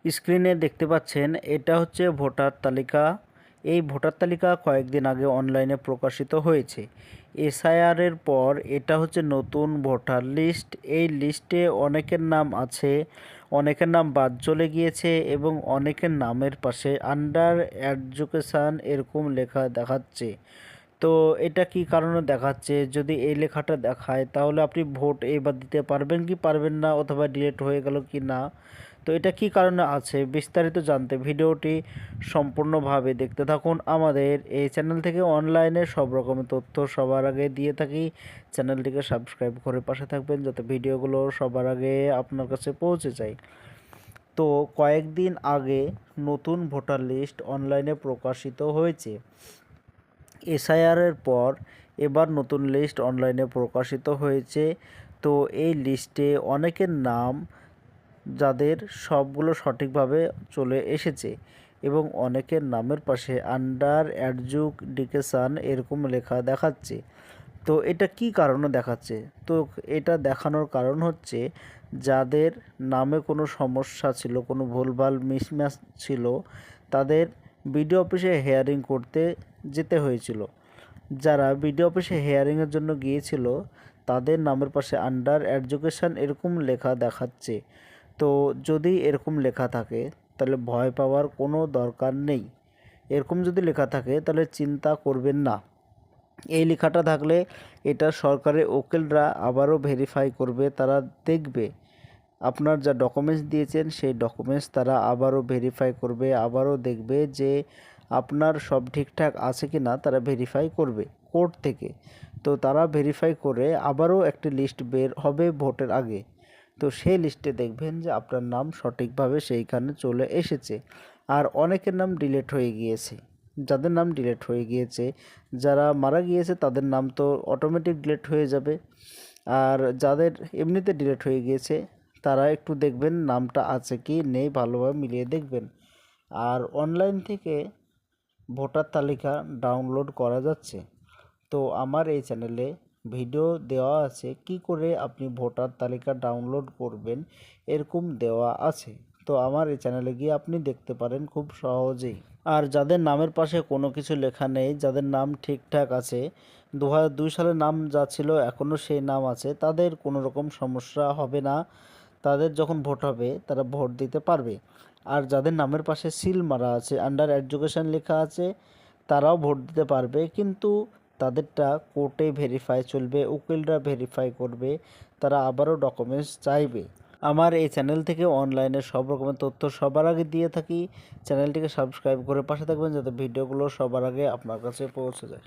স্ক্রিনে দেখতে পাচ্ছেন এটা হচ্ছে ভোটার তালিকা। এই ভোটার তালিকা কয়েকদিন আগে অনলাইনে প্রকাশিত হয়েছে। এসআইআর এর পর এটা হচ্ছে নতুন ভোটার লিস্ট। এই লিস্টে অনেকের নাম আছে, অনেকের নাম বাদ চলে গিয়েছে এবং অনেকের নামের পাশে আন্ডার এডুকেশন এরকম লেখা দেখাচ্ছে। তো এটা কি কারণে দেখাচ্ছে? যদি এই লেখাটা দেখায় তাহলে আপনি ভোট এবার দিতে পারবেন কি পারবেন না, অথবা ডিলেট হয়ে গেল কি না। তো এটা কি কারণে আছে বিস্তারিত জানতে ভিডিওটি সম্পূর্ণভাবে দেখতে থাকুন। আমাদের এই চ্যানেল থেকে অনলাইনে সব রকমের তথ্য সবার আগে দিয়ে থাকি। চ্যানেলটিকে সাবস্ক্রাইব করে পাশে থাকবেন যাতে ভিডিওগুলো সবার আগে আপনার কাছে পৌঁছে যায়। তো কয়েকদিন আগে নতুন ভোটার লিস্ট অনলাইনে প্রকাশিত হয়েছে। এসআইআরের পর এবার নতুন লিস্ট অনলাইনে প্রকাশিত হয়েছে। তো এই লিস্টে অনেকের নাম যাদের সবগুলো সঠিকভাবে চলে এসেছে এবং অনেকের নামের পাশে আন্ডার এডুকেশন এরকম লেখা দেখাচ্ছে। তো এটা কি কারণে দেখাচ্ছে? তো এটা দেখানোর কারণ হচ্ছে যাদের নামে কোনো সমস্যা ছিল, কোনো ভুলভাল মিসম্যাচ ছিল, তাদের বিডিও অফিসে হেয়ারিং করতে যেতে হয়েছিল। যারা বিডিও অফিসে হেয়ারিংয়ের জন্য গিয়েছিল তাদের নামের পাশে আন্ডার এডুকেশন এরকম লেখা দেখাচ্ছে। তো যদি এরকম লেখা থাকে তাহলে ভয় পাওয়ার কোনো দরকার নেই। এরকম যদি লেখা থাকে তাহলে চিন্তা করবেন না। এই লেখাটা থাকলে এটা সরকারের উকিলরা আবারও ভেরিফাই করবে, তারা দেখবে আপনার যা ডকুমেন্টস দিয়েছেন সেই ডকুমেন্টস তারা আবারও ভেরিফাই করবে, আবারও দেখবে যে আপনার সব ঠিকঠাক আছে কি না, তারা ভেরিফাই করবে কোর্ট থেকে। তো তারা ভেরিফাই করে আবারও একটি লিস্ট বের হবে ভোটের আগে। তো সেই লিস্টে দেখবেন যে আপনার নাম সঠিকভাবে সেইখানে চলে এসেছে। আর অনেকের নাম ডিলিট হয়ে গিয়েছে। যাদের নাম ডিলিট হয়ে গিয়েছে, যারা মারা গিয়েছে তাদের নাম তো অটোমেটিক ডিলিট হয়ে যাবে। আর যাদের এমনিতে ডিলিট হয়ে গিয়েছে তারা একটু দেখবেন নামটা আছে কি নেই, ভালোভাবে মিলিয়ে দেখবেন। আর অনলাইন থেকে ভোটার তালিকা ডাউনলোড করা যাচ্ছে। তো আমার এই চ্যানেলে ভিডিও দেওয়া আছে কি করে আপনি ভোটার তালিকা ডাউনলোড করবেন, এরকম দেওয়া আছে। তো আমার এই চ্যানেলে গিয়ে আপনি দেখতে পারেন খুব সহজেই। আর যাদের নামের পাশে কোনো কিছু লেখা নেই, যাদের নাম ঠিকঠাক আছে, 2002 সালের নাম যা ছিল এখনও সেই নাম আছে, তাদের কোনো রকম সমস্যা হবে না। তাদের যখন ভোট হবে তারা ভোট দিতে পারবে। আর যাদের নামের পাশে সিল মারা আছে, আন্ডার এডুকেশন লেখা আছে, তারাও ভোট দিতে পারবে, কিন্তু তাদেরটা কোর্টে ভেরিফাই চলবে, উকিলরা ভেরিফাই করবে, তারা আবারও ডকুমেন্টস চাইবে। আমার এই চ্যানেল থেকে অনলাইনে সব রকমের তথ্য সবার আগে দিয়ে থাকি। চ্যানেলটিকে সাবস্ক্রাইব করে পাশে থাকবেন যাতে ভিডিওগুলো সবার আগে আপনার কাছে পৌঁছে যায়।